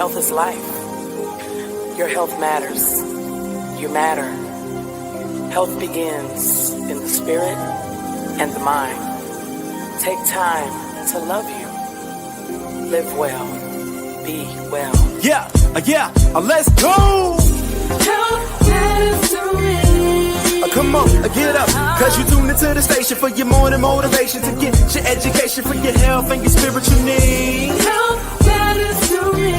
Health is life. Your health matters. You matter. Health begins in the spirit and the mind. Take time to love you. Live well. Be well. Let's go! Health matters to me. Come on, get up, cause you tuned into the station for your morning motivation to get your education for your health and your spiritual needs. Health matters to me.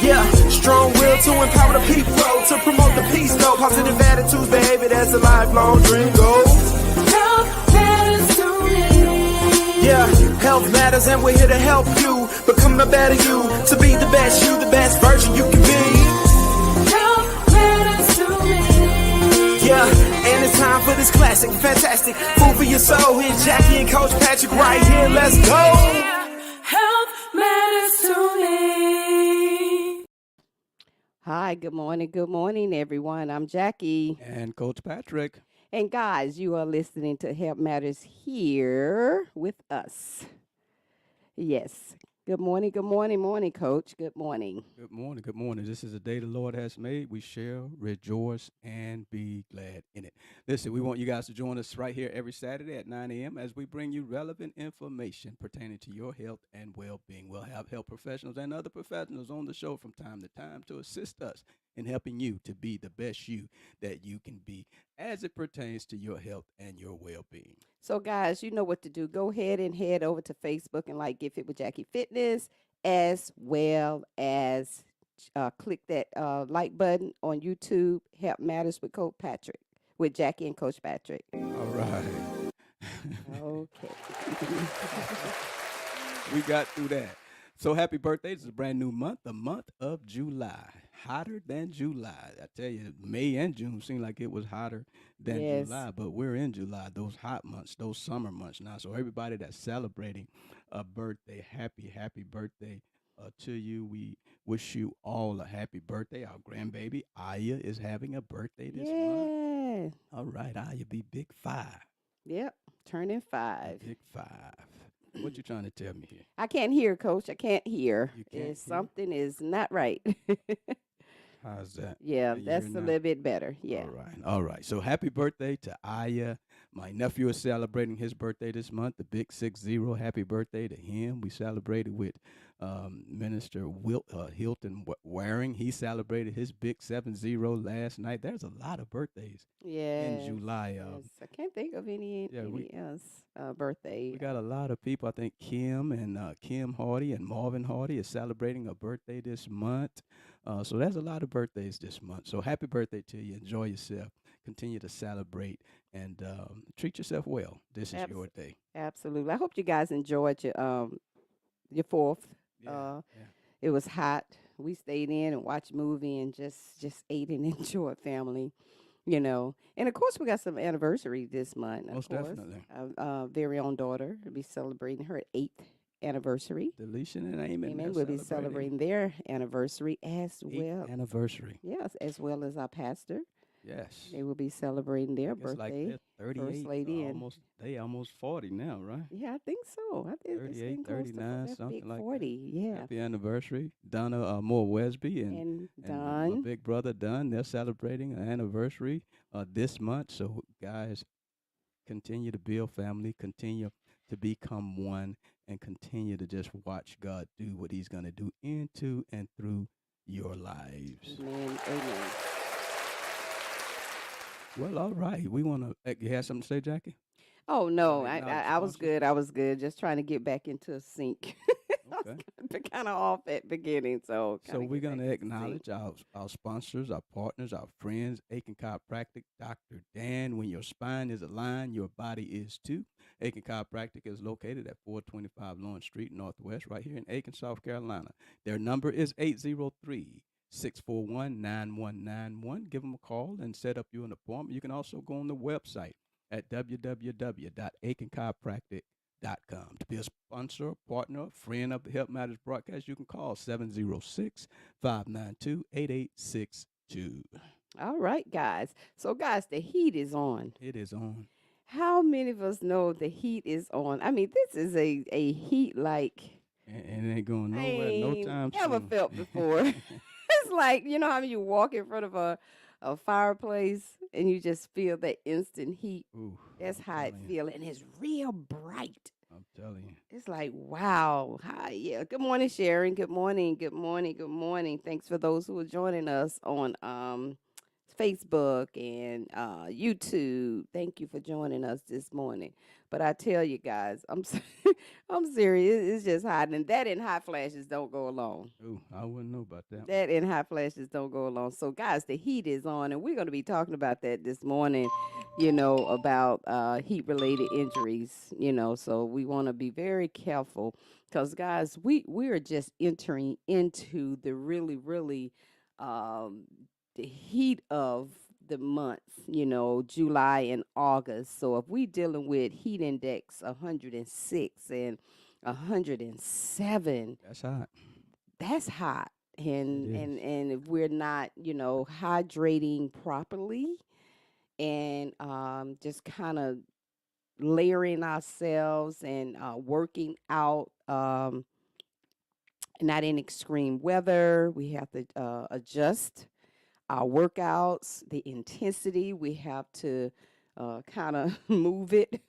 Yeah, strong will to empower the people, to promote the peace, though. Positive attitudes, behavior, that's a lifelong dream goal. Health matters to me. Yeah, health matters and we're here to help you become the better you, to be the best you, the best version you can be. Health matters to me. Yeah, and it's time for this classic, fantastic food for your soul. Here's Jackie and Coach Patrick right here. Let's go. Health matters to me. Hi, good morning, everyone. I'm Jackie. And Coach Patrick. And guys, you are listening to Help Matters here with us. Yes. Good morning, Coach. Good morning. Good morning. This is a day the Lord has made. We shall rejoice and be glad in it. Listen, we want you guys to join us right here every Saturday at 9 a.m. as we bring you relevant information pertaining to your health and well-being. We'll have health professionals and other professionals on the show from time to time to assist us in helping you to be the best you that you can be as it pertains to your health and your well-being. So, guys, you know what to do. Go ahead and head over to Facebook and like Get Fit with Jackie Fitness, as well as click that like button on YouTube, Help Matters with Coach Patrick, with Jackie and Coach Patrick. All right. Okay. We got through that. So happy birthday. This is a brand new month, the month of July. Hotter than July. I tell you, May and June seemed like it was hotter than July, but we're in July, those hot months, those summer months now. So everybody that's celebrating a birthday, happy birthday to you. We wish you all a happy birthday. Our grandbaby, Aya, is having a birthday this month. All right, Aya, be big 5. Yep, turning 5. Big 5. What you trying to tell me here? I can't hear, Coach. I can't hear. You can't hear? Something is not right. How's that? Yeah, Can you that's hear a now? little bit better. Yeah. All right. So happy birthday to Aya. My nephew is celebrating his birthday this month, the big 60. Happy birthday to him. We celebrated with Minister Hilton Waring. He celebrated his big 70 last night. There's a lot of birthdays in July. Yes. I can't think of any else birthday. We got a lot of people. I think Kim and Kim Hardy and Marvin Hardy is celebrating a birthday this month. So there's a lot of birthdays this month. So happy birthday to you. Enjoy yourself. Continue to celebrate and treat yourself well. This is your day. Absolutely. I hope you guys enjoyed your 4th. It was hot. We stayed in and watched a movie and just ate and enjoyed family, you know. And, of course, we got some anniversary this month. Most definitely. Our very own daughter will be celebrating her 8th anniversary. Deletion and Amen. We'll be celebrating their anniversary as well. Anniversary. Yes, as well as our pastor. Yes. They will be celebrating their birthday. Like 38, First lady, they almost 40 now, right? Yeah, I think so. I think 38, 39, something like 40. that. Yeah. Happy anniversary. Donna Moore Wesby and Don. my big brother Don, they're celebrating an anniversary this month. So, guys, continue to build family, continue to become one, and continue to just watch God do what he's going to do into and through your lives. Amen. Well, all right. We want to. You have something to say, Jackie? Oh, no. Acknowledge I was sponsors? good. I was good. Just trying to get back into a sync. Okay. Kind of off at beginning. So we're going to acknowledge our sponsors, our partners, our friends, Aiken Chiropractic, Dr. Dan. When your spine is aligned, your body is too. Aiken Chiropractic is located at 425 Lawrence Street, Northwest, right here in Aiken, South Carolina. Their number is 803-641-9191. Give them a call and set up you an appointment. You can also go on the website at www.aikenchiropractic.com. To be a sponsor, partner, friend of the Help Matters broadcast, you can call 706-592-8862. All right, guys. So, guys, the heat is on. It is on. How many of us know the heat is on? I mean, this is a heat like and it ain't going I nowhere no ain't time never soon. felt before. It's like, you know how you walk in front of a fireplace and you just feel that instant heat. Ooh, That's I'm how it telling you. feels, and it's real bright. I'm telling you. It's like, wow. Hi, yeah. Good morning, Sharon. Good morning. Good morning. Good morning. Thanks for those who are joining us on Facebook and YouTube. Thank you for joining us this morning. But I tell you guys, I'm serious. It's just hot, and that and hot flashes don't go along. Ooh, I wouldn't know about that one. That and hot flashes don't go along. So, guys, the heat is on, and we're going to be talking about that this morning. About heat-related injuries. So we want to be very careful because, guys, we are just entering into the really, really um, the heat of the month. July and August. So if we dealing with heat index 106 and 107, That's hot. that's hot. It And is. and and if we're not, hydrating properly and just kind of layering ourselves and working out, not in extreme weather, we have to adjust our workouts, the intensity. We have to kind of move it,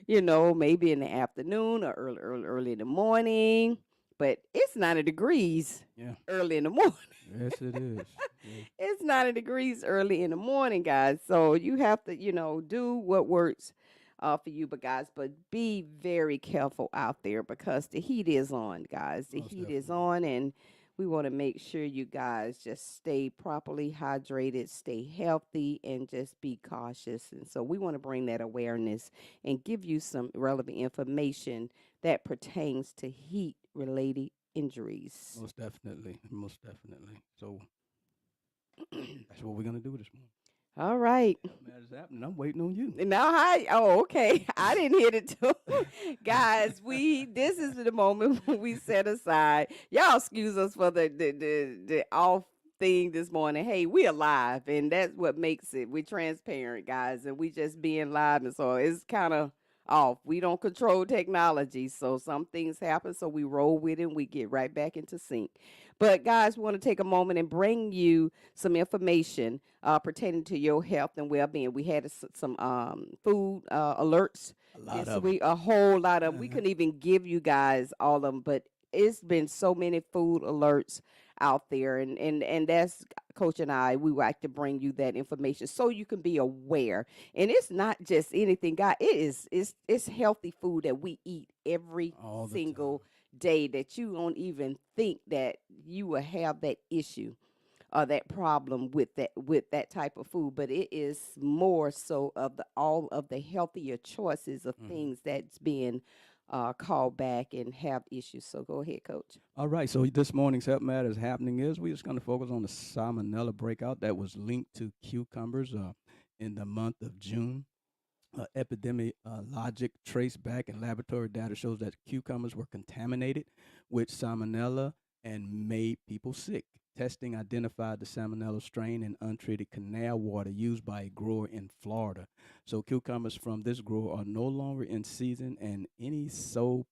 maybe in the afternoon or early in the morning. But it's 90 degrees Yeah. early in the morning. Yes, it is. Yeah. It's 90 degrees early in the morning, guys. So you have to, do what works for you. But be very careful out there because the heat is on, guys. The Most heat is definitely. on, and we want to make sure you guys just stay properly hydrated, stay healthy, and just be cautious. And so we want to bring that awareness and give you some relevant information that pertains to heat related injuries. Most definitely. Most definitely. So that's what we're gonna do this morning. All right. Man, it's happening. I'm waiting on you. Now, hi. Oh, okay. I didn't hit it too, guys. This is the moment when we set aside. Y'all excuse us for the off thing this morning. Hey, we alive, and that's what makes it. We're transparent, guys, and we just being live, and so it's kind of off. We don't control technology, so some things happen. So we roll with it, and we get right back into sync. But guys, we want to take a moment and bring you some information pertaining to your health and well-being. We had some food alerts A lot this of 'em. week, a whole lot of them. We couldn't even give you guys all of them, but it's been so many food alerts out there, and that's Coach and I. We like to bring you that information so you can be aware. And it's not just anything, God. It's healthy food that we eat every all the single day that you don't even think that you will have that issue or that problem with that type of food, but it is more so of the all of the healthier choices of time. things that's being called back and have issues. So go ahead, Coach. All right. So this morning's Health Matters happening is we're just going to focus on the salmonella breakout that was linked to cucumbers in the month of June. Epidemiologic trace back and laboratory data shows that cucumbers were contaminated with salmonella and made people sick. Testing identified the salmonella strain in untreated canal water used by a grower in Florida. So cucumbers from this grower are no longer in season, and any sold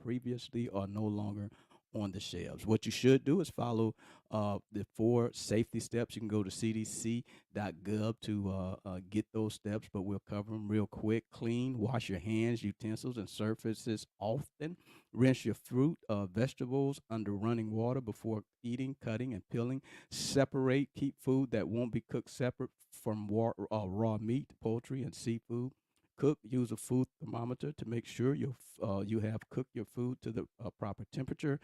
previously are no longer on the shelves. What you should do is follow the 4 safety steps. You can go to cdc.gov to get those steps, but we'll cover them real quick. Clean, wash your hands, utensils, and surfaces often. Rinse your fruit, vegetables under running water before eating, cutting, and peeling. Separate, keep food that won't be cooked separate from raw meat, poultry, and seafood. Cook, use a food thermometer to make sure you have cooked your food to the proper temperature.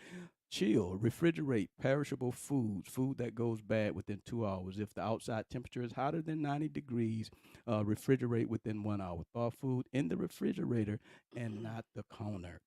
Chill, refrigerate perishable foods, food that goes bad within 2 hours. If the outside temperature is hotter than 90 degrees, refrigerate within 1 hour. Thaw food in the refrigerator and not the countertop.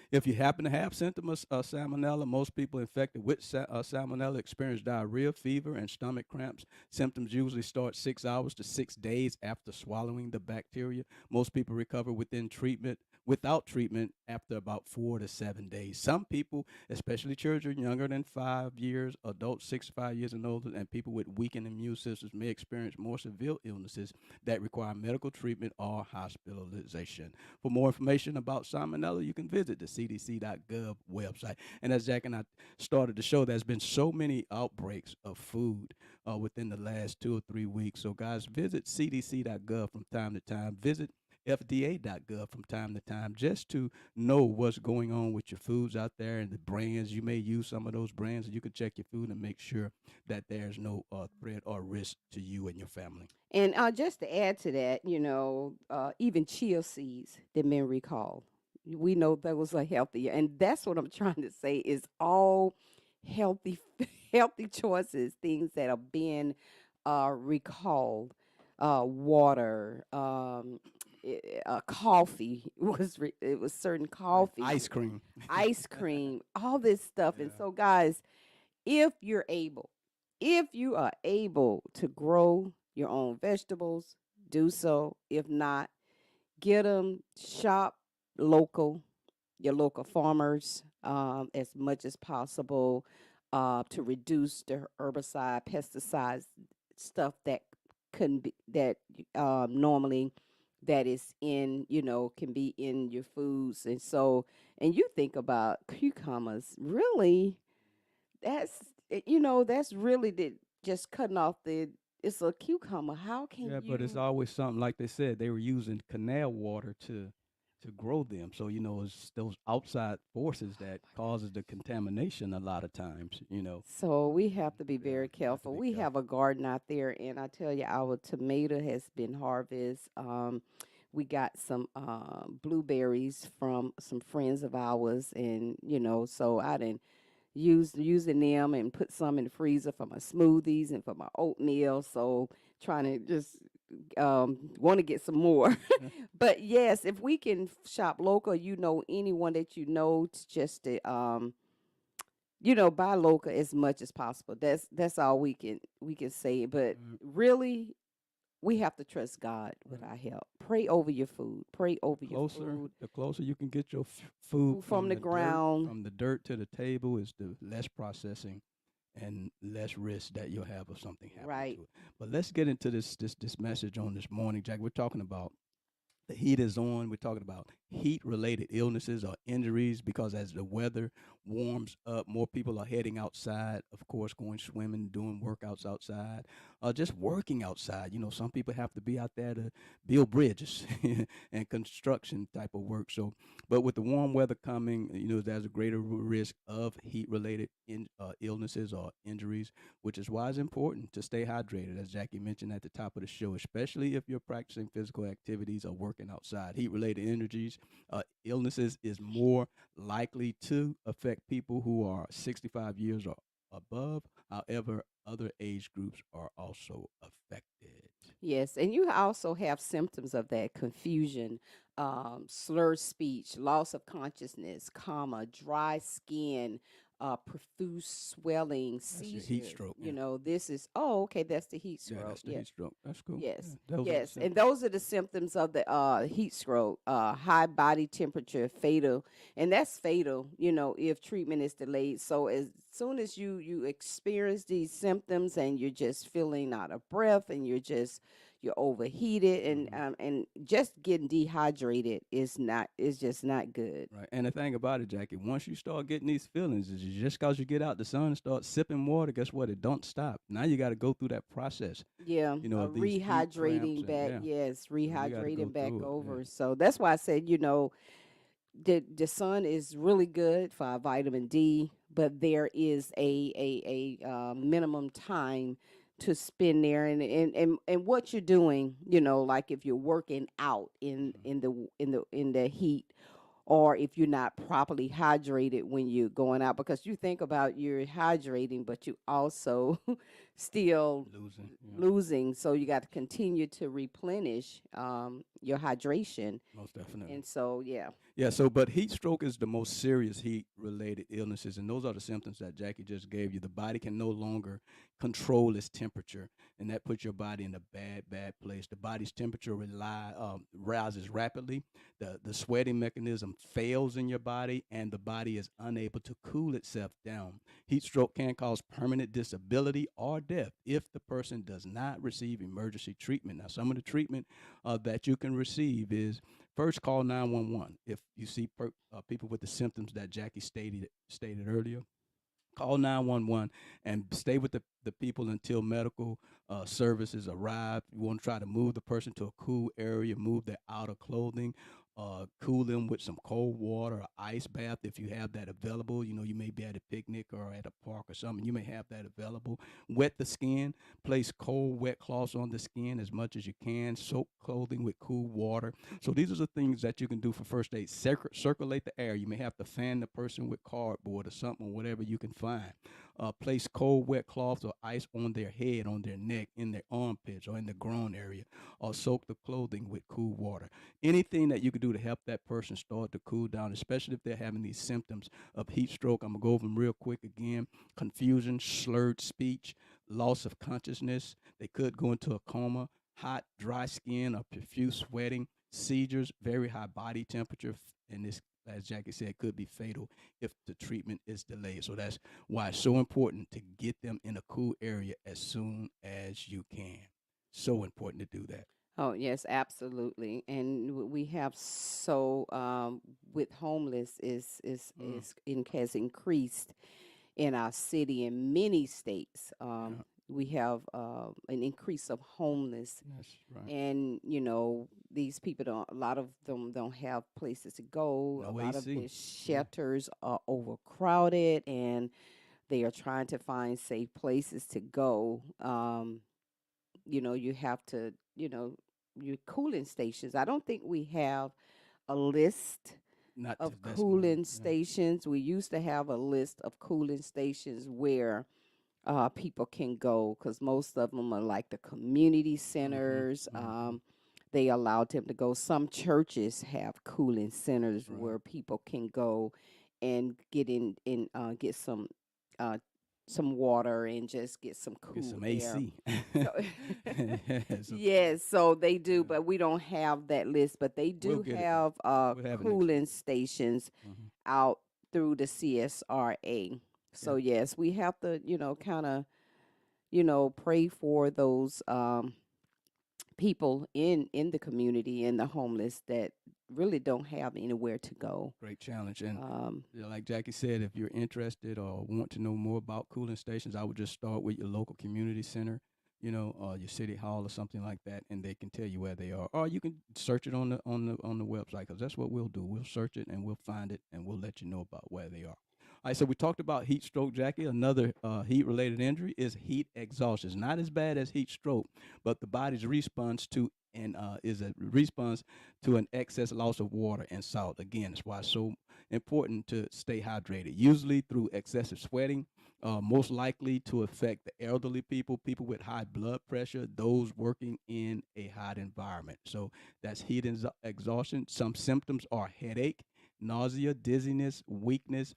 If you happen to have symptoms of salmonella, most people infected with salmonella experience diarrhea, fever, and stomach cramps. Symptoms usually start 6 hours to 6 days after swallowing the bacteria. Most people recover without treatment after about 4 to 7 days. Some people, especially children younger than 5 years, adults 65 years and older, and people with weakened immune systems may experience more severe illnesses that require medical treatment or hospitalization. For more information about salmonella, salmonella, you can visit the cdc.gov website. And as Jack and I started the show, there's been so many outbreaks of food within the last 2 or 3 weeks. So, guys, visit cdc.gov from time to time. Visit FDA.gov from time to time just to know what's going on with your foods out there and the brands. You may use some of those brands, and you can check your food and make sure that there's no threat or risk to you and your family. And just to add to that, even chia seeds that men recall, we know those are healthier, and that's what I'm trying to say is all healthy, healthy choices, things that are being recalled. Water, coffee it was certain Right. coffee, Ice cream. ice cream, all this stuff. And so, guys, if you're able, if you are able to grow your own vegetables, do so. If not, get them, shop local, your local farmers, as much as possible, to reduce the herbicide, pesticides, stuff that couldn't be that normally that is in, can be in your foods. And so, and you think about cucumbers, really, that's really just cutting off it's a cucumber. How can Yeah, but it's you? always something like they said they were using canal water to grow them. So it's those outside forces that causes the contamination a lot of times. So we have to be Yeah, very have to careful. be We have careful. a garden out there, and I tell you, our tomato has been harvested. We got some blueberries from some friends of ours, and so I didn't using them and put some in the freezer for my smoothies and for my oatmeal. So trying to just want to get some more. Yeah. But yes, if we can shop local, anyone that to just to buy local as much as possible. That's all we can say. But Mm, really, we have to trust God with right. our health. Pray over your food. Pray over your Closer, food. the closer you can get your food Food from the ground. from the dirt to the table, is the less processing and less risk that you'll have of something happening Right. to it. But let's get into this message on this morning, Jack. We're talking about the heat is on. We're talking about heat related illnesses or injuries because as the weather warms up, more people are heading outside, of course, going swimming, doing workouts outside, just working outside. Some people have to be out there to build bridges and construction type of work. So, but with the warm weather coming, there's a greater risk of heat related illnesses or injuries, which is why it's important to stay hydrated, as Jackie mentioned at the top of the show, especially if you're practicing physical activities or working outside. Heat related illnesses is more likely to affect people who are 65 years or above. However, other age groups are also affected. Yes, and you also have symptoms of that confusion, slurred speech, loss of consciousness, dry skin, profuse swelling, That's your heat seizures. stroke. Yeah. This is, oh, okay, that's the heat Yeah, stroke. that's the Yeah. heat stroke. That's cool. Yeah, Yes, those are the yes, and symptoms. those are the symptoms of the heat stroke. High body temperature, fatal, and that's fatal. If treatment is delayed. So as soon as you experience these symptoms and you're just feeling out of breath and you're overheated Mhm. and just getting dehydrated is just not good. Right. And the thing about it, Jackie, once you start getting these feelings, is just because you get out the sun and start sipping water, guess what? It don't stop. Now you got to go through that process, Yeah, these heat cramps rehydrating and back. yeah. Yes, So you got to go rehydrating back through it. Yeah. over. So that's why I said, the sun is really good for our vitamin D, but there is a minimum time to spend there, and what you're doing, like if you're working out in the heat, or if you're not properly hydrated when you're going out, because you think about you're hydrating, but you also still Losing. Yeah. losing, so you got to continue to replenish your hydration. Most definitely. And so, yeah. Yeah, so but heat stroke is the most serious heat related illnesses, and those are the symptoms that Jackie just gave you. The body can no longer control its temperature, and that puts your body in a bad place. The body's temperature rises rapidly. The sweating mechanism fails in your body, and the body is unable to cool itself down. Heat stroke can cause permanent disability or death if the person does not receive emergency treatment. Now, some of the treatment that you can receive is first call 911 if you see people with the symptoms that Jackie stated earlier. Call 911 and stay with the people until medical services arrive. You want to try to move the person to a cool area, move their outer clothing, cool them with some cold water or ice bath if you have that available. You know, you may be at a picnic or at a park or something. You may have that available. Wet the skin. Place cold, wet cloths on the skin as much as you can. Soak clothing with cool water. So these are the things that you can do for first aid. Circulate the air. You may have to fan the person with cardboard or something, or whatever you can find. Place cold, wet cloths or ice on their head, on their neck, in their armpits, or in the groin area, or soak the clothing with cool water. Anything that you can do to help that person start to cool down, especially if they're having these symptoms of heat stroke. I'm going to go over them real quick again. Confusion, slurred speech, loss of consciousness. They could go into a coma, hot, dry skin, or profuse sweating, seizures, very high body temperature, and this, as Jackie said, could be fatal if the treatment is delayed. So that's why it's so important to get them in a cool area as soon as you can. So important to do that. Oh yes, absolutely. And we have so with homeless has increased in our city in many states. Yeah. We have an increase of homeless, That's right. and these people don't. A lot of them don't have places to go. A No lot of AC. their shelters are overcrowded, and they are trying to find safe places to go. You have to, your cooling stations. I don't think we have a list Not to of this cooling moment. Yeah. stations. We used to have a list of cooling stations where people can go, because most of them are like the community centers. They allowed them to go. Some churches have cooling centers Right. where people can go and get get uh, some water and just get some Get cool some air. AC. So, So, yes, so they do, yeah. but we don't have that list. But they We'll do get it, have though. We'll have it next cooling week. stations Mhm. out through the CSRA. So Yeah. yes, we have to, kind of, pray for those people in the community and the homeless that really don't have anywhere to go. Great challenge. And Um, like Jackie said, if you're interested or want to know more about cooling stations, I would just start with your local community center, your city hall or something like that, and they can tell you where they are. Or you can search it on the website, because that's what we'll do. We'll search it and we'll find it and we'll let you know about where they are. All right, so we talked about heat stroke, Jackie. Another heat-related injury is heat exhaustion. It's not as bad as heat stroke, but the body's response to and is a response to an excess loss of water and salt. Again, that's why it's so important to stay hydrated. Usually through excessive sweating, most likely to affect the elderly people with high blood pressure, those working in a hot environment. So that's heat exhaustion. Some symptoms are headache, nausea, dizziness, weakness,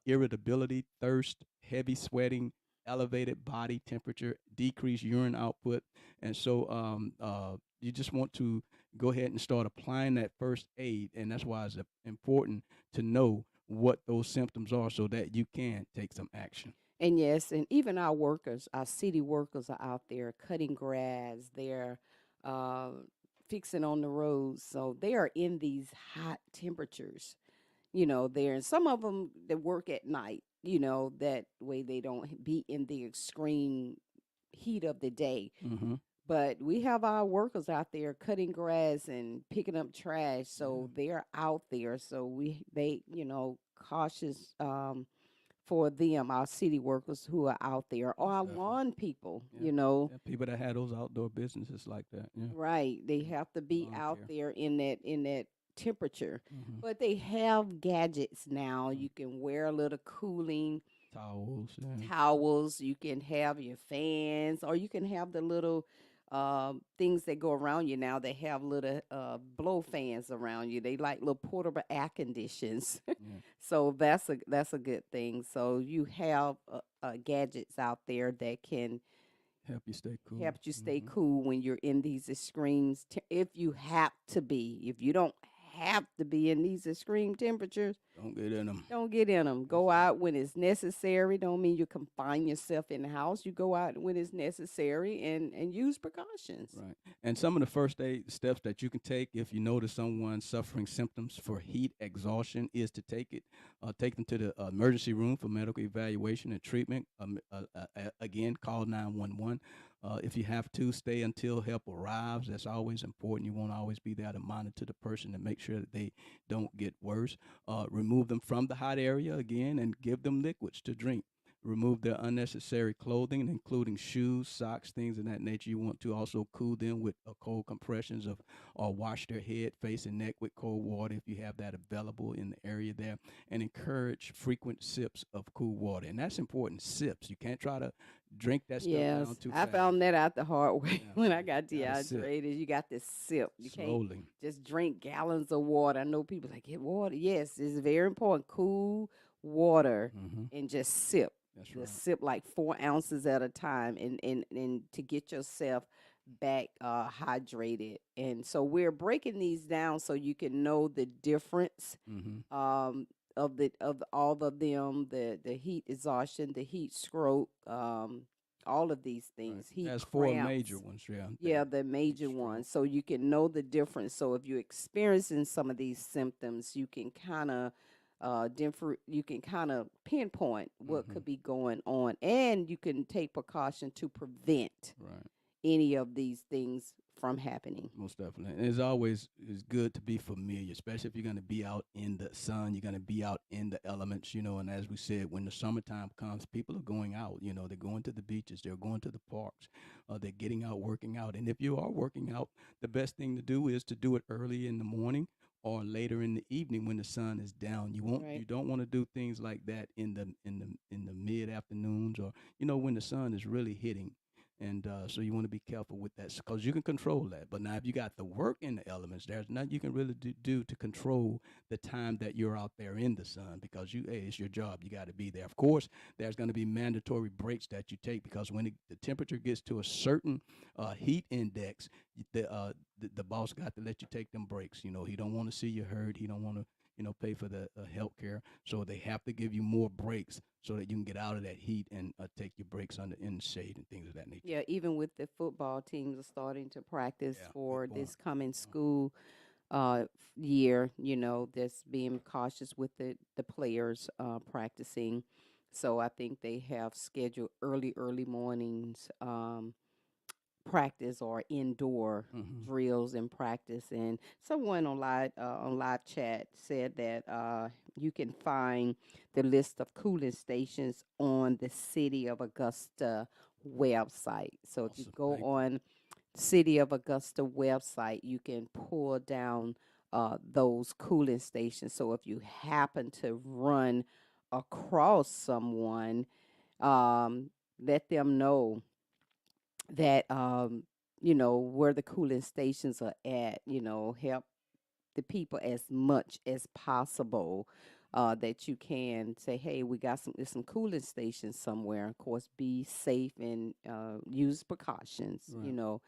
irritability, thirst, heavy sweating, elevated body temperature, decreased urine output. And so you just want to go ahead and start applying that first aid. And that's why it's important to know what those symptoms are so that you can take some action. and yes, and even our workers, our city workers are out there cutting grass. They're uh, fixing on the roads, so they are in these hot temperatures. There, and some of them that work at night. That way they don't be in the extreme heat of the day. Mm-hmm. But we have our workers out there cutting grass and picking up trash, so they're out there. So they cautious for them, our city workers who are out there, or our Definitely. lawn people. Yeah. Yeah, people that have those outdoor businesses like that. Yeah. Right? They have to be Lawn out care. there in that temperature. Mm-hmm. But they have gadgets now. You can wear a little cooling Towels. Yeah. towels. You can have your fans, or you can have the little things that go around you now. They have little blow fans around you. They like little portable air conditions. Yeah. So that's a good thing. So you have gadgets out there that can Help you stay cool. help you stay Mhm. cool when you're in these extremes. If you have to be, if you don't have to be in these extreme temperatures, Don't get in them. don't get in them. Go out when it's necessary. Don't mean you confine yourself in the house. You go out when it's necessary and use precautions. Right. And some of the first aid steps that you can take if you notice someone suffering symptoms for heat exhaustion is to take them to the emergency room for medical evaluation and treatment. Again, call 911. If you have to, stay until help arrives. That's always important. You won't always be there to monitor the person and make sure that they don't get worse. Remove them from the hot area again and give them liquids to drink. Remove their unnecessary clothing, including shoes, socks, things of that nature. You want to also cool them with cold compressions or wash their head, face, and neck with cold water if you have that available in the area there. And encourage frequent sips of cool water. And that's important, sips. You can't try to drink that stuff down too I fast. found that out the hard way Yeah. when I got Gotta sip. dehydrated. You got to sip. You Slowly. can't just drink gallons of water. I know people like, get water. Yes, it's very important. Cool water and just sip. That's Just right. sip like 4 ounces at a time and to get yourself back hydrated. And so we're breaking these down so you can know the difference of all of them, the heat exhaustion, the heat stroke, all of these things. Right. Heat There's 4 cramps. major ones, yeah. Yeah, the major stroke. ones. So you can know the difference. So if you're experiencing some of these symptoms, you can kind of you can kind of pinpoint what could be going on, and you can take precaution to prevent Right. any of these things from happening. Most definitely. And as always, it's good to be familiar, especially if you're going to be out in the sun, you're going to be out in the elements, and as we said, when the summertime comes, people are going out, they're going to the beaches, they're going to the parks, they're getting out, working out. And if you are working out, the best thing to do is to do it early in the morning or later in the evening when the sun is down. You don't want to do things like that in the mid afternoons or when the sun is really hitting. And so you want to be careful with that because you can control that. But now if you got the work in the elements, there's nothing you can really do to control the time that you're out there in the sun because it's your job. You got to be there. Of course, there's going to be mandatory breaks that you take because when the temperature gets to a certain heat index, the boss got to let you take them breaks. He don't want to see you hurt. He don't want to pay for the health care. So they have to give you more breaks so that you can get out of that heat and take your breaks in the shade and things of that nature. Yeah, even with the football teams are starting to practice Yeah, for good point. this coming school year, just being cautious with the players practicing. So I think they have scheduled early mornings practice or indoor drills and practice. And someone on live chat said that you can find the list of cooling stations on the City of Augusta website. So if you Awesome. go Thank you. on City of Augusta website, you can pull down those cooling stations. So if you happen to run across someone, let them know that where the cooling stations are at. Help the people as much as possible that you can. Say, hey, we got there's some cooling stations somewhere. Of course, be safe and use precautions. Right.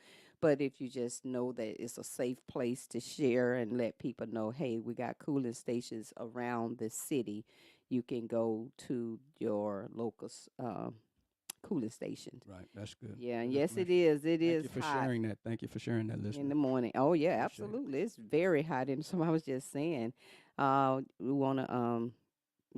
But if you just know that it's a safe place to share and let people know, hey, we got cooling stations around the city, you can go to your local cooling stations. Right. That's good. Yeah, and Good yes, it information. is. It Thank is you for hot sharing that. Thank you for sharing that, listener. in the morning. Oh yeah, Appreciate it. absolutely. It's very hot, and so I was just saying, we want to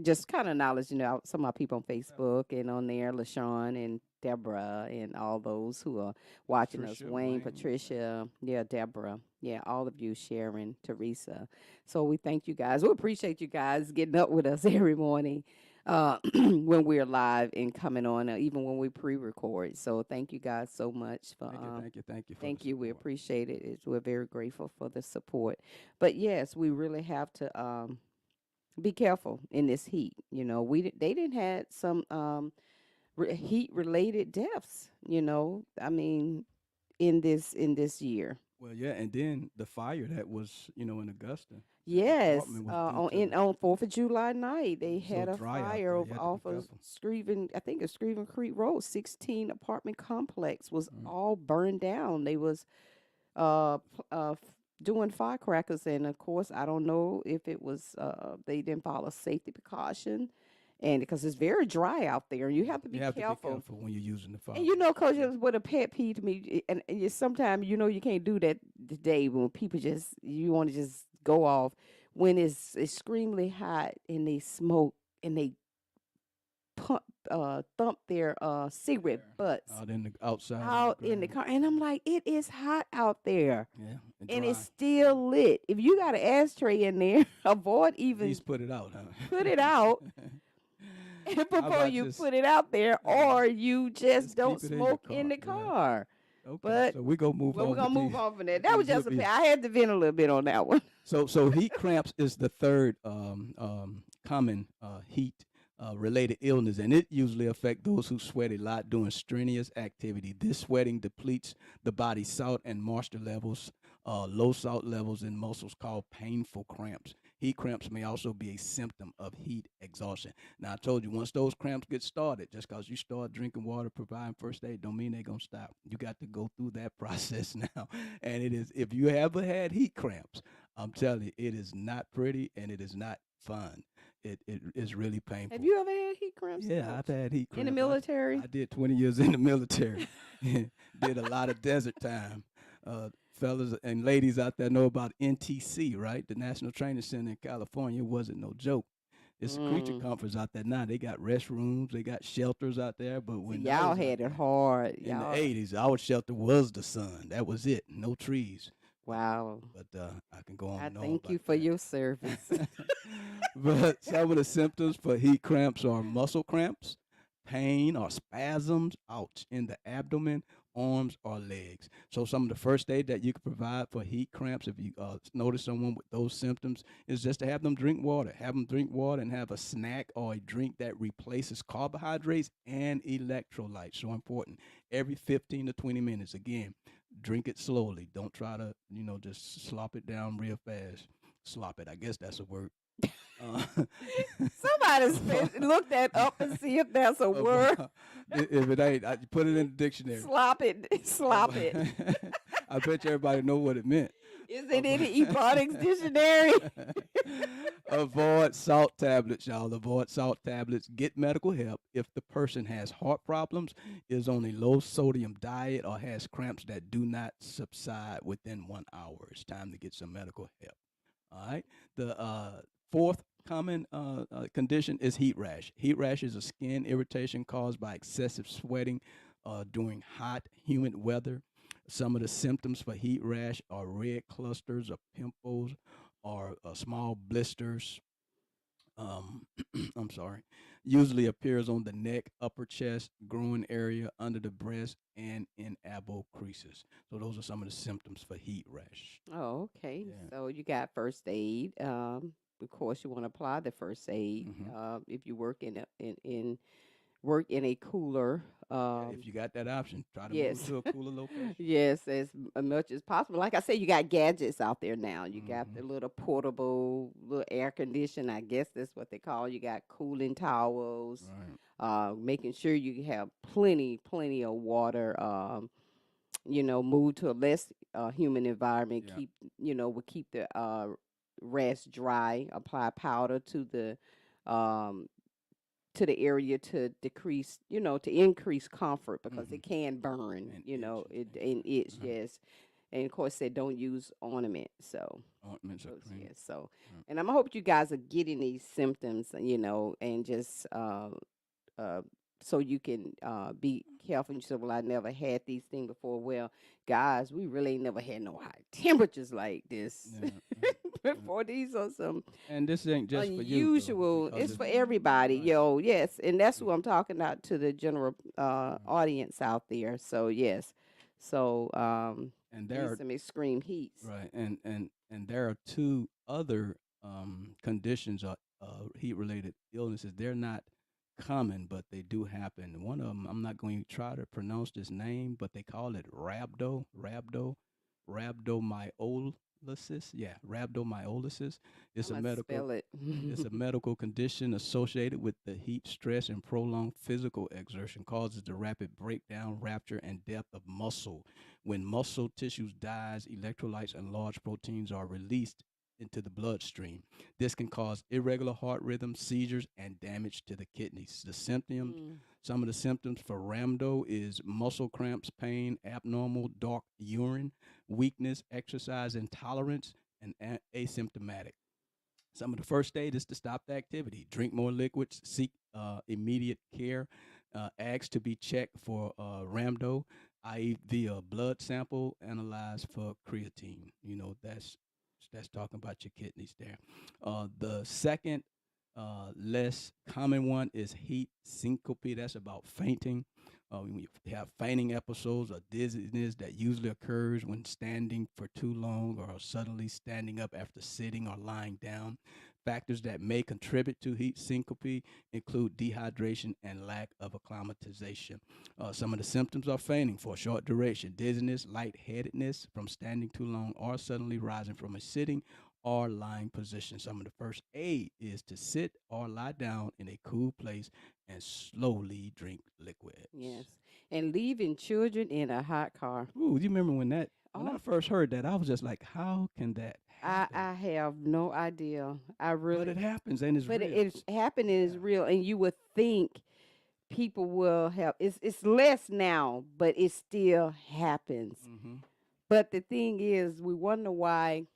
just kind of acknowledge, some of our people on Facebook and on there, LaShawn and Deborah and all those who are watching us. Patricia, Wayne, Wayne. Patricia, yeah, Deborah, yeah, all of you, Sharon, Teresa. So we thank you guys. We appreciate you guys getting up with us every morning when we're live and coming on, even when we pre-record. So thank you guys so much for Thank you. Thank you. For thank the you. We support. appreciate it. We're very grateful for the support. But yes, we really have to be careful in this heat. They didn't had some heat related deaths. I mean, in this year. Well, yeah, and then the fire that was, in Augusta. that Yes, apartment was due to on 4th of July night, they so had a dry out fire there. You had to be off of careful. Screven, I think it's Screven Creek Road. 16 apartment complex was Right. all burned down. They was uh, doing firecrackers, and of course, I don't know if it was they didn't follow safety precaution, and because it's very dry out there, you have to be You have to be careful. careful when you're using the fire. And Coach, it was what a pet peeve to me, and you, sometimes you can't do that today when people just you want to just go off when it's extremely hot and they smoke and they pump thump their cigarette butts Out in the outside. out in the car, and I'm like, it is hot out there, Yeah, and dry. it's still lit. If you got an ashtray in there, avoid At even least put it out, huh? put it out before about you just- put it out there, or you just don't keep it in your smoke in the car, yeah. car. Okay, But so we go move well, on. we're gonna with move these- on from that. with That was these just a little bit. I had to vent a little bit on that one. So heat cramps is the third common heat related illness, and it usually affects those who sweat a lot doing strenuous activity. This sweating depletes the body's salt and moisture levels. Low salt levels in muscles called painful cramps. Heat cramps may also be a symptom of heat exhaustion. Now I told you, once those cramps get started, just because you start drinking water, providing first aid, don't mean they're gonna stop. You got to go through that process now, and it is, if you ever had heat cramps, I'm telling you, it is not pretty and it is not fun. It is really painful. Have you ever had heat cramps? Yeah, Coach? I've had heat cramps. In the military? I did 20 years in the military. Did a lot of desert time. Fellas and ladies out there know about NTC, right? The National Training Center in California. It wasn't no joke. It's a creature comforts out there now. They got restrooms, they got shelters out there. But when Y'all those out had there, it hard. in Y'all. the 80s, our shelter was the sun. That was it. No trees. Wow. But I can go on I and on thank you about for that. your service. But some of the symptoms for heat cramps are muscle cramps, pain or spasms, ouch, in the abdomen, arms, or legs. So some of the first aid that you can provide for heat cramps, if you notice someone with those symptoms, is just to have them drink water. Have them drink water and have a snack or a drink that replaces carbohydrates and electrolytes. So important. Every 15 to 20 minutes. Again, drink it slowly. Don't try to, just slop it down real fast. Slop it. I guess that's a word. Somebody look that up and see if that's a word. If it ain't, I put it in the dictionary. Slop it. Slop it. I bet you everybody know what it meant. Is it in the Ebonics dictionary? Avoid salt tablets, y'all. Avoid salt tablets. Get medical help if the person has heart problems, is on a low sodium diet, or has cramps that do not subside within 1 hour. It's time to get some medical help. All right. The fourth common condition is heat rash. Heat rash is a skin irritation caused by excessive sweating during hot, humid weather. Some of the symptoms for heat rash are red clusters of pimples or small blisters. I'm sorry. Usually appears on the neck, upper chest, groin area, under the breast, and in elbow creases. So those are some of the symptoms for heat rash. Oh, okay. Yeah. So you got first aid. Of course, you want to apply the first aid. Mhm. If you work in a cooler. If you got that option, try to yes. move to a cooler location. Yes, as much as possible. Like I said, you got gadgets out there now. You got Mhm. the little portable, little air conditioner. I guess that's what they call. You got cooling towels. Right. Making sure you have plenty of water. Move to a less humid environment. Yeah. Will keep the rash dry. Apply powder to the area to decrease, to increase comfort because it can burn, And it itch. and itch, Uh-huh. yes. And of course, said don't use ornament. So, Ointments or those- cream. yes. So, Mm. and I hope you guys are getting these symptoms, and just so you can be careful. You said, well, I never had these things before. Well, guys, we really ain't never had no high temperatures like this Yeah, before. These are some and this ain't just for you. though, unusual. because It's for everybody, right. yo. Yes, and that's who I'm talking about to the general audience out there. So yes, so And there these are some extreme heats. right, and there are two other conditions of heat-related illnesses. They're not common, but they do happen. One of them, I'm not going to try to pronounce this name, but they call it rhabdomyolysis. Yeah, rhabdomyolysis. It's I'm a gonna medical spell it. it's a medical condition associated with the heat stress and prolonged physical exertion causes the rapid breakdown, rupture, and death of muscle. When muscle tissues dies, electrolytes and large proteins are released into the bloodstream. This can cause irregular heart rhythm, seizures, and damage to the kidneys. Some of the symptoms for rhamdo is muscle cramps, pain, abnormal dark urine, weakness, exercise intolerance, and asymptomatic. Some of the first aid is to stop the activity, drink more liquids, seek immediate care, ask to be checked for rhamdo, i.e., via blood sample, analyzed for creatine. That's talking about your kidneys there. The second less common one is heat syncope. That's about fainting. When you have fainting episodes or dizziness that usually occurs when standing for too long or suddenly standing up after sitting or lying down. Factors that may contribute to heat syncope include dehydration and lack of acclimatization. Some of the symptoms are fainting for a short duration, dizziness, lightheadedness from standing too long, or suddenly rising from a sitting or lying position. Some of the first aid is to sit or lie down in a cool place and slowly drink liquids. Yes, and leaving children in a hot car. Ooh, you remember when I Oh, first heard that, I was just like, how can that I happen? have no idea. I But it really, happens and it's but real. it's happening is Yeah. real, and you would think people will have. It's less now, but it still happens. Mm-hmm. But the thing is, we wonder why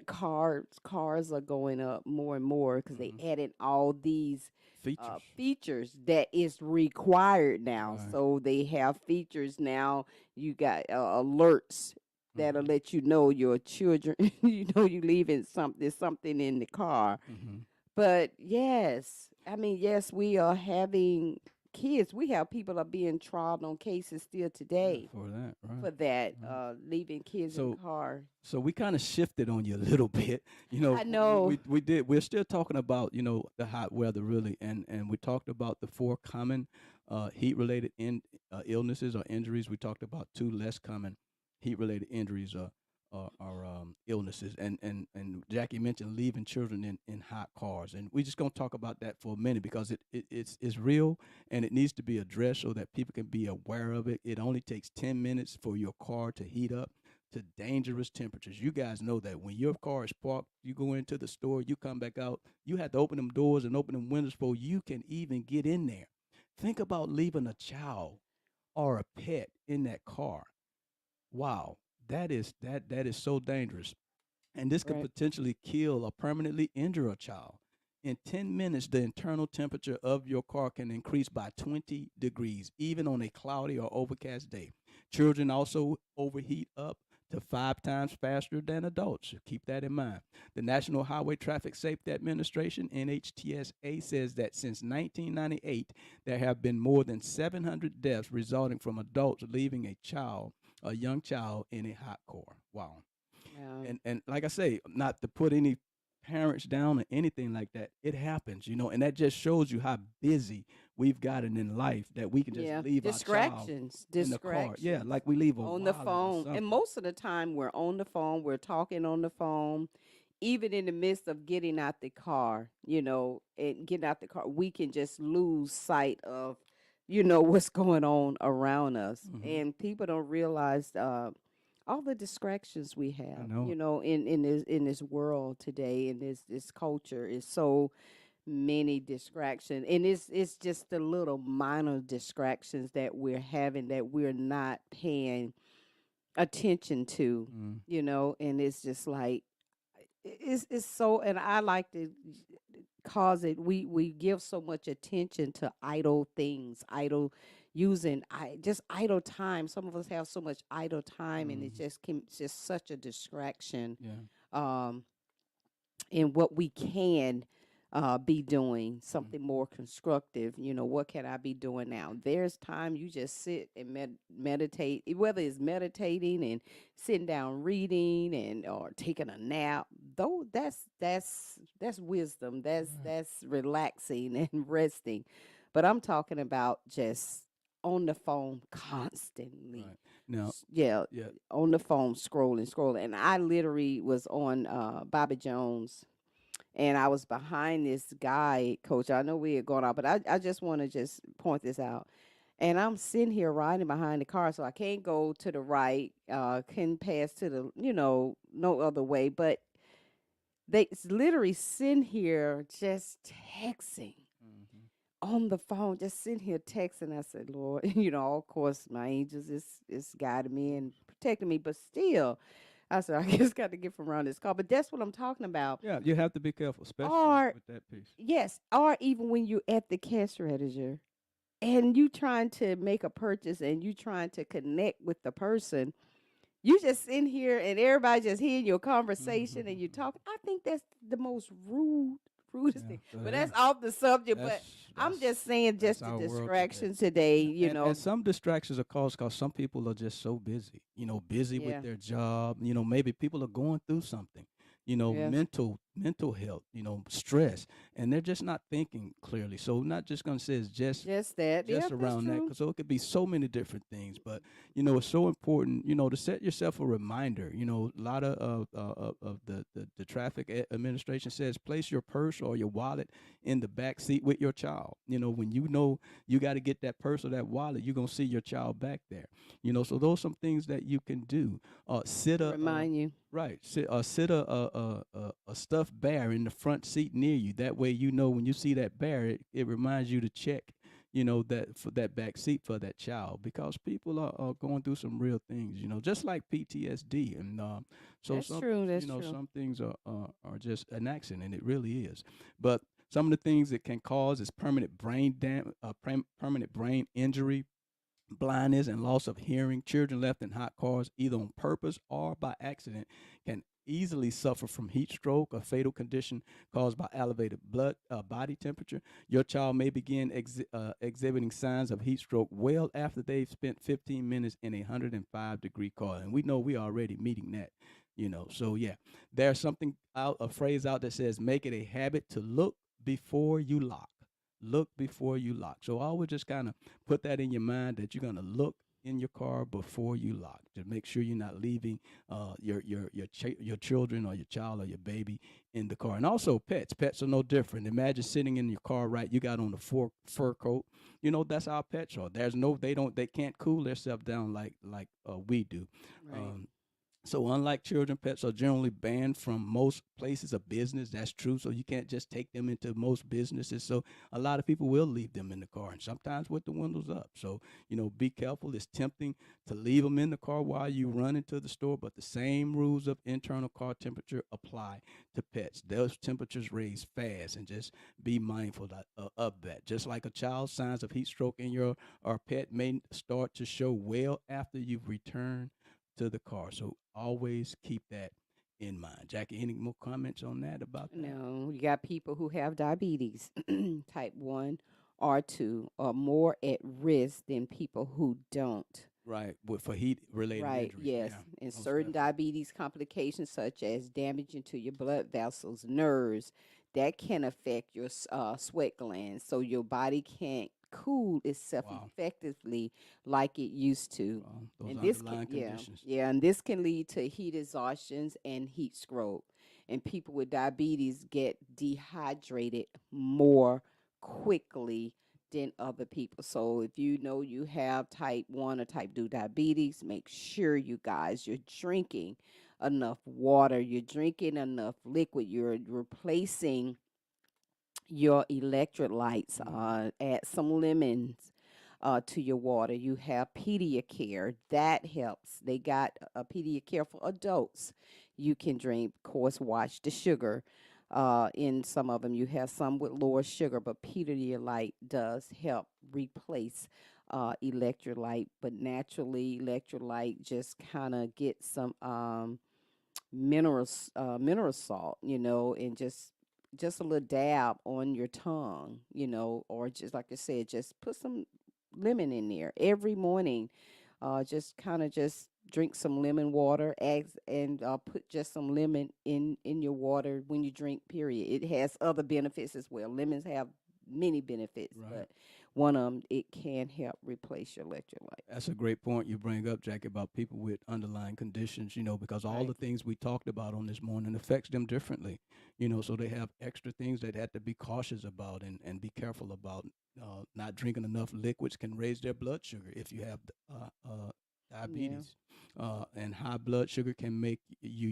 cars are going up more and more because they Mm-hmm. added all these Features. features that is required now. Right. So they have features now. You got alerts that'll Mm-hmm. let you know your children. You know you leaving something in the car. Mm-hmm. But yes, I mean yes, we are having kids. We have people are being tried on cases still Yeah, today for that, right. for that, Right. leaving kids in the So car. so we kind of shifted on you a little bit. I know. We did. We're still talking about the hot weather really, and we talked about the four common heat related illnesses or injuries. We talked about two less common heat related injuries or illnesses, and Jackie mentioned leaving children in hot cars, and we're just gonna talk about that for a minute because it's real and it needs to be addressed so that people can be aware of it. It only takes 10 minutes for your car to heat up to dangerous temperatures. You guys know that when your car is parked, you go into the store, you come back out, you have to open them doors and open them windows before you can even get in there. Think about leaving a child or a pet in that car. Wow, that is so dangerous. And this could Right. potentially kill or permanently injure a child. In 10 minutes, the internal temperature of your car can increase by 20 degrees, even on a cloudy or overcast day. Children also overheat up to 5 times faster than adults. Keep that in mind. The National Highway Traffic Safety Administration, NHTSA, says that since 1998, there have been more than 700 deaths resulting from adults leaving a young child, in a hot car. Wow. Yeah. And like I say, not to put any parents down or anything like that. It happens, and that just shows you how busy we've gotten in life that we can just Yeah. leave our child Distractions. in the car. Yeah, Distractions. like we leave a On the wallet or phone. And something. most of the time we're on the phone, we're talking on the phone. Even in the midst of getting out the car, and getting out the car, we can just lose sight of, what's going on around us. Hmm. And people don't realize all the distractions we I have, know. in this world today, and this culture is so many distractions, and it's just the little minor distractions that we're having that we're not paying attention to, Mm, and it's just like it's so, and I like to cause it, we give so much attention to idle things, idle using just idle time. Some of us have so much idle time, and mm, it's just such a distraction yeah. um in what we can be doing, Mm, something more constructive. What can I be doing now? There's time you just sit and meditate, whether it's meditating and sitting down reading and or taking a nap. Though that's wisdom. right. That's relaxing and resting. But I'm talking about just on the phone constantly. Right. Now, Yeah, yeah, on the phone scrolling. And I literally was on Bobby Jones, and I was behind this guy, coach. I know we had gone out, but I just want to just point this out. And I'm sitting here riding behind the car, so I can't go to the right, can pass to the, no other way. But literally sitting here just texting hmm on the phone, just sitting here texting. I said, Lord, of course, my angels is guiding me and protecting me, but still, I said, I just got to get from around this car. But that's what I'm talking about. yeah, you have to be careful, especially Or with that piece. yes, or even when you're at the cash register and you trying to make a purchase and you trying to connect with the person, you just in here and everybody just hearing your conversation and you talking. I think that's the most rudest Yeah, thing. so But yeah, that's off the subject. But I'm that's just saying, that's just the our world today. distractions today. Yeah, and some distractions are caused because some people are just so busy, busy with Yeah. their job. Maybe people are going through something, Yes. mental health, stress, and they're just not thinking clearly. So not just gonna say it's Just that. just Yep, that's around that, true. 'cause so it could be so many different things. But it's so important, to set yourself a reminder. A lot of the traffic administration says place your purse or your wallet in the back seat with your child. When you got to get that purse or that wallet, you're gonna see your child back there. So those some things that you can do. Sit To a remind you. Right. Sit a stuffed bear in the front seat near you. That way, when you see that bear, it reminds you to check, that for that back seat for that child, because people are going through some real things, just like PTSD. And so That's true. That's true. some things are just an accident. It really is. But some of the things it can cause is permanent brain injury, blindness, and loss of hearing. Children left in hot cars, either on purpose or by accident, can easily suffer from heat stroke, a fatal condition caused by elevated body temperature. Your child may begin exhibiting signs of heat stroke well after they've spent 15 minutes in a 105-degree car, and we know we are already meeting that. So yeah, there's a phrase out that says, "Make it a habit to look before you lock." Look before you lock. So I would just kind of put that in your mind that you're going to look in your car before you lock, to make sure you're not leaving your children or your child or your baby in the car. And also pets are no different. Imagine sitting in your car, right? You got on the fur coat. That's how pets are. They can't cool themselves down like we do. Right. um, so unlike children, pets are generally banned from most places of business. That's true. So you can't just take them into most businesses. So a lot of people will leave them in the car, and sometimes with the windows up. So, be careful. It's tempting to leave them in the car while you run into the store, but the same rules of internal car temperature apply to pets. Those temperatures raise fast, and just be mindful of that. Just like a child, signs of heat stroke in your or pet may start to show well after you've returned to the car. So always keep that in mind. Jackie, any more comments on that about that? No, you got people who have diabetes, type 1 or 2, are more at risk than people who don't. Right, for heat related Right, injuries. yes. Yeah, And most certain definitely. diabetes complications, such as damage into your blood vessels, nerves, that can affect your sweat glands. So your body can't cool itself Wow. effectively like it used to. Those And this can, underlying yeah, conditions. yeah, and this can lead to heat exhaustions and heat stroke. And people with diabetes get dehydrated more quickly than other people. So if you know you have type 1 or type 2 diabetes, make sure you guys you're drinking enough water, you're drinking enough liquid, you're replacing your electrolytes, Hmm. add some lemons to your water. You have Pediacare, that helps. They got a Pediacare for adults. You can drink, of course, watch the sugar. In some of them, you have some with lower sugar, but Pedialyte does help replace electrolyte. But naturally, electrolyte just kind of get some mineral salt, and just a little dab on your tongue, or just like I said, just put some lemon in there every morning. Just kind of just drink some lemon water, eggs, and put just some lemon in your water when you drink. Period. It has other benefits as well. Lemons have many benefits, Right. but one of them, it can help replace your electrolyte. That's a great point you bring up, Jackie, about people with underlying conditions, because all Right. the things we talked about on this morning affects them differently, so they have extra things that they have to be cautious about and be careful about. Not drinking enough liquids can raise their blood sugar if you have Yeah. diabetes. And high blood sugar can make you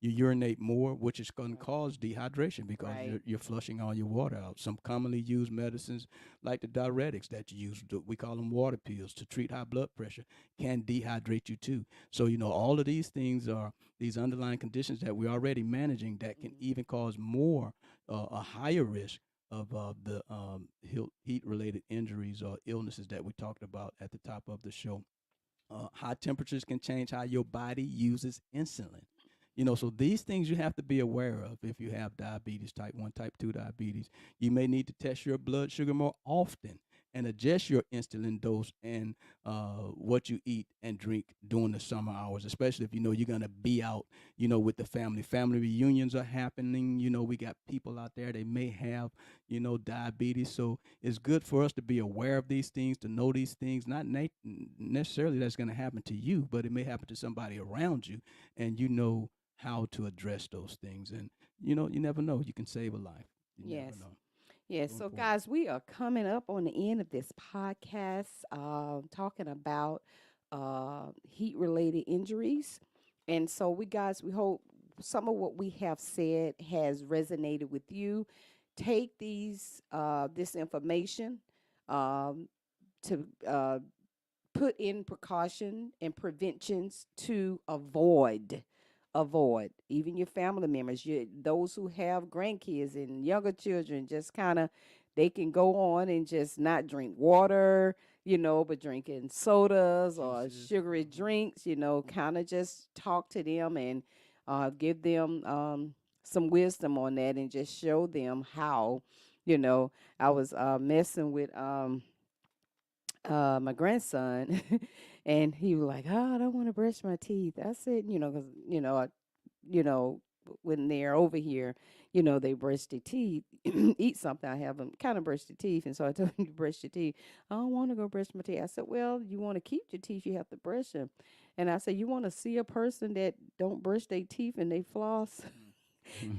urinate more, which is going to Right. cause dehydration because Right. you're flushing all your water out. Some commonly used medicines like the diuretics that you use, we call them water pills to treat high blood pressure, can dehydrate you too. So, all of these things are these underlying conditions that we're already managing that can even cause more, a higher risk of the heat related injuries or illnesses that we talked about at the top of the show. High temperatures can change how your body uses insulin. So these things you have to be aware of if you have diabetes, type 1, type 2 diabetes. You may need to test your blood sugar more often and adjust your insulin dose and what you eat and drink during the summer hours, especially if you're going to be out, with the family. Family reunions are happening. We got people out there, they may have, diabetes. So it's good for us to be aware of these things, to know these things, not necessarily that's going to happen to you, but it may happen to somebody around you, and how to address those things. And you never know, you can save a life. You never Yes. know. Yes. So So, important. guys, we are coming up on the end of this podcast, talking about heat related injuries. And so, we hope some of what we have said has resonated with you. Take this information um, to put in precaution and preventions to avoid even your family members, those who have grandkids and younger children, just kind of, they can go on and just not drink water, but drinking sodas or Juices. sugary drinks, kind of just talk to them and give them some wisdom on that and just show them how. I was messing with my grandson, and he was like, "Oh, I don't want to brush my teeth." I said, because when they're over here, they brush their teeth, eat something. I have them kind of brush their teeth, and so I told him to brush your teeth. I don't want to go brush my teeth. I said, "Well, you want to keep your teeth, you have to brush them." And I said, "You want to see a person that don't brush their teeth and they floss?"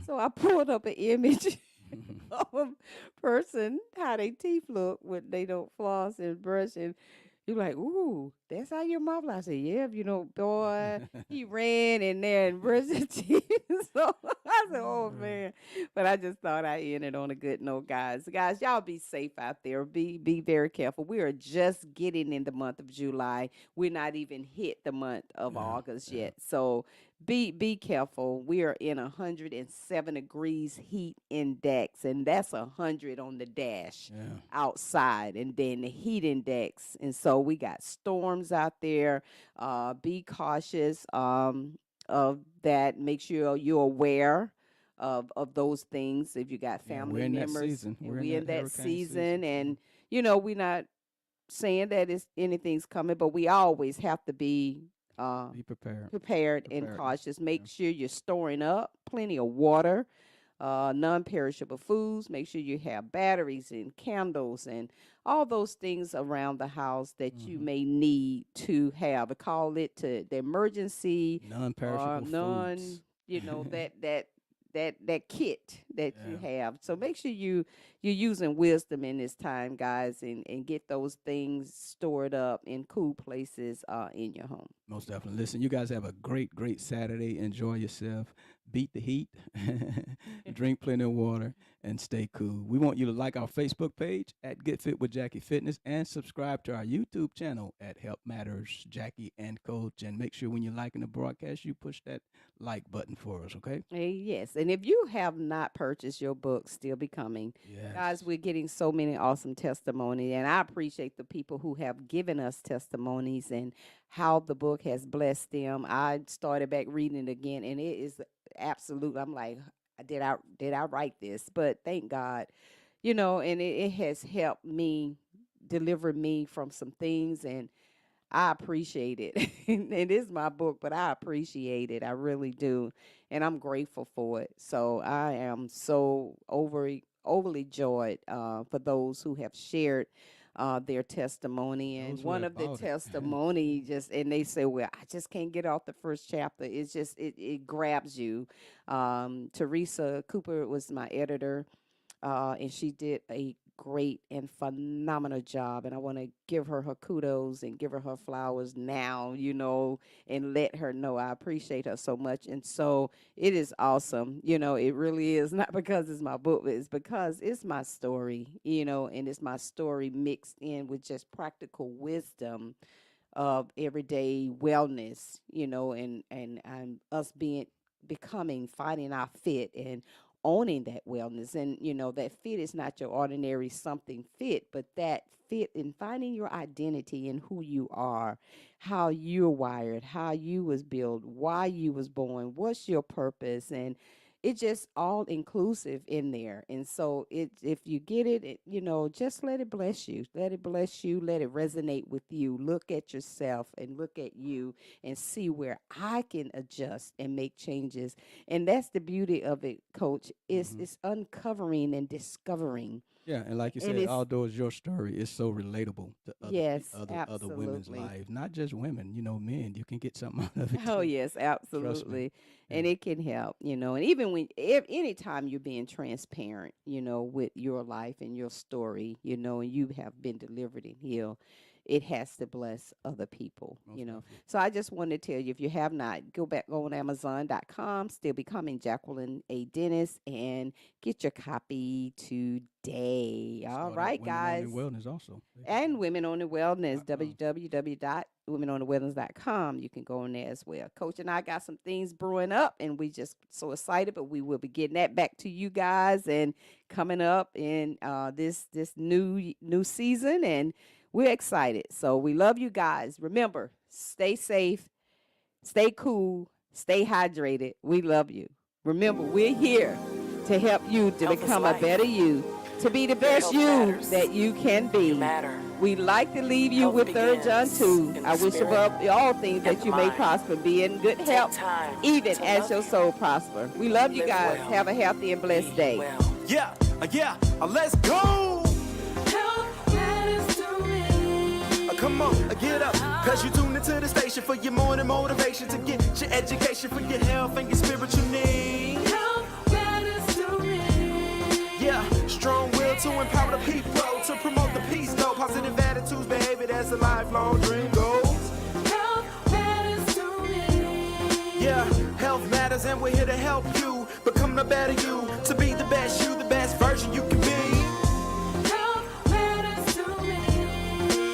So I pulled up an image of a person, how they teeth look when they don't floss and brush. And you're like, "Ooh, that's how your mouth." I said, "Yeah, boy." He ran in there and brushed his teeth. So I said, "Oh man!" But I just thought I ended on a good note, guys. Guys, y'all be safe out there. Be very careful. We are just getting in the month of July. We're not even hit the month of Yeah, August yeah. yet. So be careful. We are in 107 degrees heat index, and that's 100 on the dash Yeah. outside, and then the heat index. And so we got storms out there. Be cautious of that. Make sure you're aware of those things. If you got Yeah, we're family in that members, season. and We're in we in that that hurricane season, season. and we're not saying that it's anything's coming, but we always have to be Be prepared. prepared and Preparedness. cautious. Yeah. Make sure you're storing up plenty of water, non-perishable foods. Make sure you have batteries and candles and all those things around the house that you Mm-hmm. may need to have. I call it to the emergency or Non-perishable non, foods. that kit that you Yeah. have. So make sure you're using wisdom in this time, guys, and get those things stored up in cool places in your home. Most definitely. Listen, you guys have a great, great Saturday. Enjoy yourself. Beat the heat. Drink plenty of water and stay cool. We want you to like our Facebook page at Get Fit with Jackie Fitness and subscribe to our YouTube channel at Help Matters Jackie and Coach. And make sure when you're liking the broadcast, you push that like button for us, okay? Yes, and if you have not purchased your book, Still Becoming, guys, Yes. we're getting so many awesome testimonies, and I appreciate the people who have given us testimonies and how the book has blessed them. I started back reading it again, and it is absolute. I'm like, did I write this? But thank God, and it has helped me deliver me from some things, and I appreciate it. And it is my book, but I appreciate it. I really do. And I'm grateful for it. So I am so overly joyed for those who have shared their testimony. And Those who one have of the bought it. testimony just, and they say, well, I just can't get off the first chapter. It's just, it grabs you. Teresa Cooper was my editor, and she did a great and phenomenal job. And I want to give her kudos and give her flowers now, and let her know I appreciate her so much. And so it is awesome. It really is, not because it's my book, but it's because it's my story, and it's my story mixed in with just practical wisdom of everyday wellness, and us finding our fit and owning that wellness. And that fit is not your ordinary something fit, but that fit in finding your identity and who you are, how you're wired, how you was built, why you was born, what's your purpose. And it's just all inclusive in there. And so if you get it, just let it bless you. Let it bless you. Let it resonate with you. Look at yourself and look at you and see where I can adjust and make changes. And that's the beauty of it, Coach. It's uncovering and discovering. Yeah, and like you said, although it's your story, it's so relatable to other women's lives. Not just women, men. You can get something out of it. Oh, too. yes, absolutely. And it can help, and even anytime you're being transparent, with your life and your story, and you have been delivered and healed, it has to bless other people, Definitely. So I just wanted to tell you, if you have not, go on Amazon.com, still becoming Jacqueline A. Dennis, and get your copy today. All right, guys. Women on Wellness also. And Women on the Wellness, www.womenonthewellness.com. You can go on there as well. Coach and I got some things brewing up, and we just so excited, but we will be getting that back to you guys and coming up in this new season, and we're excited. So we love you guys. Remember, stay safe, stay cool, stay hydrated. We love you. Remember, we're here to help you to Health is become a life. better you, to be the best health you matters. that you can be. You matter. We like to leave you Health with 3 John begins 2. in the I wish spirit above all things and that the you may mind. prosper, be in good Take health, time even to as love your you. soul prosper. We love you Live guys. well. Have a healthy and blessed Be day. well. Yeah, let's go. Health matters to me. Come on, get up, cause you tuned into the station for your morning motivation to get your education for your health and your spiritual needs. Health matters to me. Yeah, strong will to empower the people, to promote the peace, though. Positive attitudes, behavior, that's a lifelong dream goals. Health matters to me. Yeah, health matters and we're here to help you become the better you, to be the best you, the best version you can be. Health matters to me.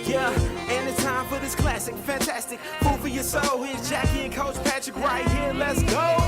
Yeah, and it's time for this classic, fantastic food for your soul. Here's Jackie and Coach Patrick right here. Let's go.